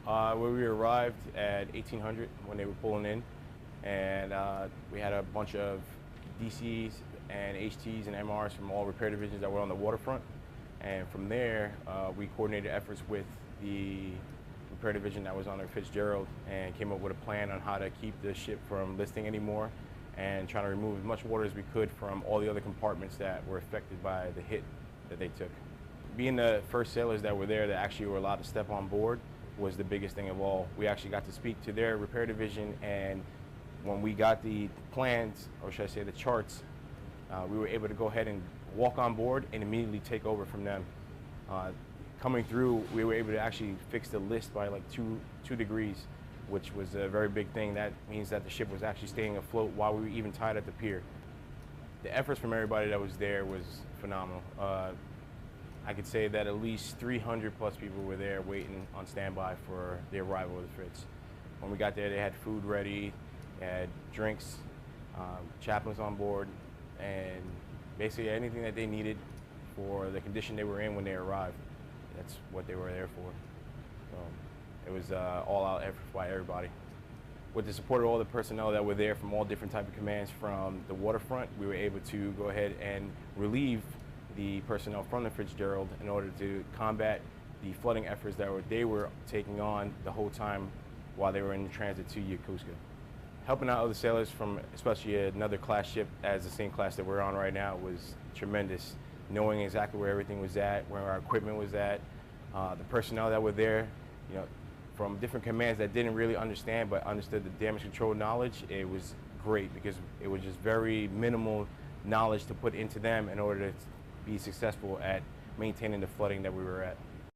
Where we arrived at 1800 when they were pulling in, and we had a bunch of DCs and HTs and MRs from all repair divisions that were on the waterfront. And from there, we coordinated efforts with the repair division that was on the Fitzgerald and came up with a plan on how to keep the ship from listing anymore and trying to remove as much water as we could from all the other compartments that were affected by the hit that they took. Being the first sailors that were there that actually were allowed to step on board was the biggest thing of all. We actually got to speak to their repair division, and when we got the plans, or should I say the charts, we were able to go ahead and walk on board and immediately take over from them. Coming through, we were able to actually fix the list by like two degrees, which was a very big thing. That means that the ship was actually staying afloat while we were even tied at the pier. The efforts from everybody that was there was phenomenal. I could say that at least 300 plus people were there waiting on standby for the arrival of the Fitz. When we got there, they had food ready, they had drinks, chaplains on board, and basically anything that they needed for the condition they were in when they arrived. That's what they were there for. So it was all-out effort by everybody. With the support of all the personnel that were there from all different type of commands from the waterfront, we were able to go ahead and relieve the personnel from the Fitzgerald in order to combat the flooding efforts that they were taking on the whole time while they were in transit to Yokosuka. Helping out other sailors from especially another class ship as the same class that we're on right now was tremendous. Knowing exactly where everything was at, where our equipment was at, the personnel that were there, you know, from different commands that didn't really understand but understood the damage control knowledge. It was great because it was just very minimal knowledge to put into them in order to be successful at maintaining the flooding that we were at.